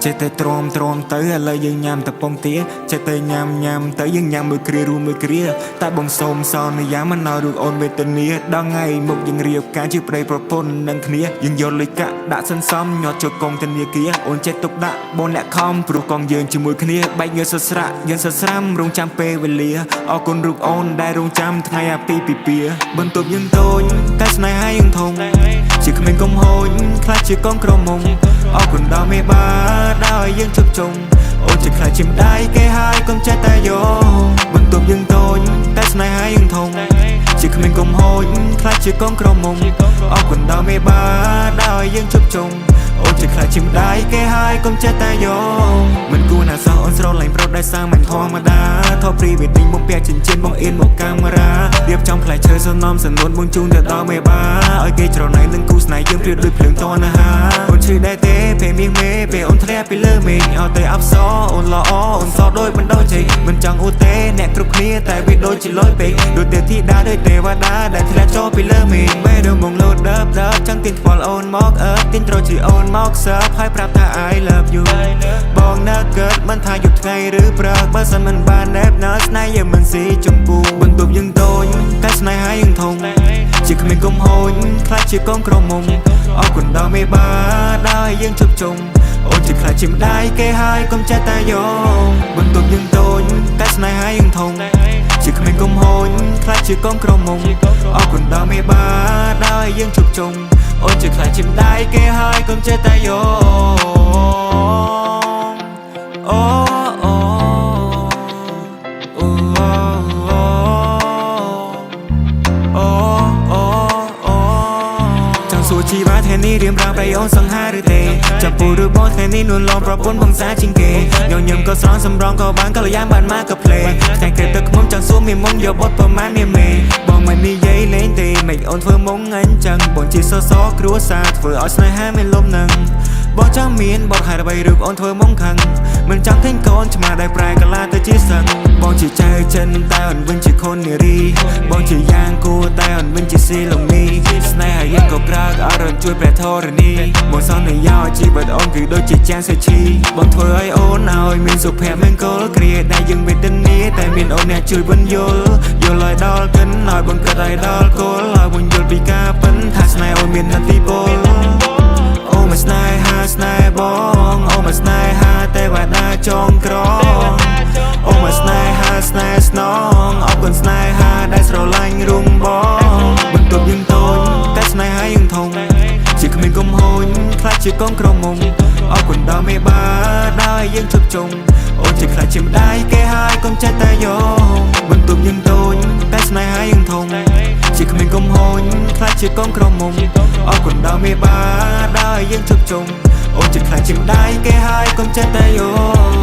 ចេះតែទ្រាំទៅឥឡូវយើងញ៉ាំតែពងទាចេះតែញ៉ាំទៅយើងញ៉ាំមួយគ្រារួមមួយគ្រាតែបងសូមសន្យាមិនឲ្យរូបអូនវេទនាដល់ថ្ងៃមុខយើងរៀបការជាប្តីប្រពន្ធនឹងគ្នាយើងយកលុយកាក់ដាក់សន្សំញាត់ចូលកងធនាគារអូនចេះទុកដាក់បងអ្នកខំព្រោះកងយើងជាមួយគ្នាបែកញើសស្រាក់យើងសស្រាំរងចាំពេលវេលាអរគុណរូបអូនដែលរងចាំថ្ងៃអាពាហ៍ពិពាហ៍បន្ទប់យើងតូចតែស្នេហាយើងធំជាក្មេងកុំហូចខ្លាចជាកងក្រមុំអរគុណដល់មេបាដែលយើងជប់ជុំអូនជាខ្លាចជាម្ដាយគេហើយកុំចេះតែយកបន្ទប់យើងតូចតែស្នេហាយើងធំជាក្មេងកុំហូចខ្លាចជាកងក្រមុំអរគុណដល់មេបាដែលយើងជប់ជុំអូនជាខ្លាចជាម្ដាយគេហើយកុំចេះតែយកមិនគួរណាសោះអូនស្រឡាញ់ប្រុសដែលសាមញ្ញធម្មតាថតព្រីវេឌីងបងពាក់ចិញ្ចៀនបងអៀនមកកាមេរ៉ារៀបចំផ្លែឈើសំណំសំនួនបងជូនទៅដល់មេបាឲ្យគេច្រណែននឹងគូស្នេហ៍យើងព្រៀបដូចភ្លើងតណ្ហាអូនឈឺដែរទេពេលមាសមេពេលអូនធ្លាក់ពីលើមេឃឲ្យតែអបសអូនល្អអូនសដូចបណ្ដោជ័យមិនចង់អ៊ូទេអ្នកគ្រប់គ្នាតែវាដូចជាលយពេកដូចទេធីតាដូចទេវតាដែលធ្លាក់ចូលពីលើមេឃពេលដល់មកលោតដើបចង់ទាញខ្វល់អូនមកទាញត្រជាអូនមកសើបហើយប្រាប់ថា I love you បងនៅកើតមិនថាយប់ថ្ងៃឬព្រឹកបើសិនមិនបានណែបណើស្នេហ៍យើងមិនស៊ីចំពូបន្ទប់យើងតូចតែស្នេហាយើងធំជាក្មេងកុំហូចខ្លាចជាកងក្រមុំអរគុណដល់មេបាដែលយើងជប់ជុំអូនជាខ្លាចជាម្ដាយគេហើយកុំចេះតែយកបន្ទប់យើងតូចតែស្នេហាយើងធំជាក្មេងកុំហូចខ្លាចជាកងក្រមុំអរគុណដល់មេបាដែលយើងជប់ជុំអូនជាខ្លាចជាម្ដាយគេហើយកុំចេះតែយកជីវ៉ាថ្ងៃនេះរៀបរាប់ឲ្យអូនសង្ហាឬទេចាំពូឬបងថ្ងៃនេះនួនឡងប្រពន្ធបងសាជាងគេញញឹមក៏ស្រង់សម្រងក៏បានកល្យានបានមកក៏ភ្លេថ្ងៃគេទឹកខ្មុំចង់សួរមានមុំយកបត់ប្រមាណមានមេបងមិននិយាយលេងទេមិនអូនធ្វើមុងអញ្ចឹងបងជាសសគ្រួសារធ្វើឲ្យស្នេហាមានលំនឹងបងចង់មានបទហេតុអ្វីឬអូនធ្វើមុងខឹងមិនចង់ឃើញកូនឆ្មាដែលប្រែកាឡាទៅជាសឹងបងជាចៅចិនតែអូនវិញជាខុននារីបងជាយ៉ាងគួរតែអូនវិញជាស៊ីឡូមីស្នេហាយើងក៏ក្រើកអរជួយព្រះធរណីបងសន្យាជីវិតអូនគឺដូចជាចានសេឈីបងធ្វើឲ្យអូនឲ្យមានសុភមង្គលគ្រាដែលយើងវេទនាតែមានអូនអ្នកជួយបញ្យល់ឲ្យដល់កិនឲ្យបងគិតឲ្យដល់គោលឲ្យបងយល់ពីការពិនថាស្នេហ៍អូនមាននទីពលអូមកស្នេហាស្នេហ៍បងអូមកស្នេហាតែវ៉ាដាចងក្រងអូមកស្នេហាស្នេហ៍ស្នងអរគុណស្នេហាដែលស្រឡាញ់រុងបងបន្ទប់យើងតូចតែស្នេហាយើងធំជាក្មេងកុំហូចខ្លាចជាកងក្រមុំអរគុណដល់មេបាដែលយើងជប់ជុំអូនជាខ្លាចជាម្ដាយគេហើយកុំចេះតែយកបន្ទប់យើងតូចតែស្នេហាយើងធំជាក្មេងកុំហូចខ្លាចជាកងក្រមុំអរគុណដល់មេបាដែលយើងជប់ជុំអូនជាខ្លាចជាម្ដាយគេហើយកុំចេះតែយក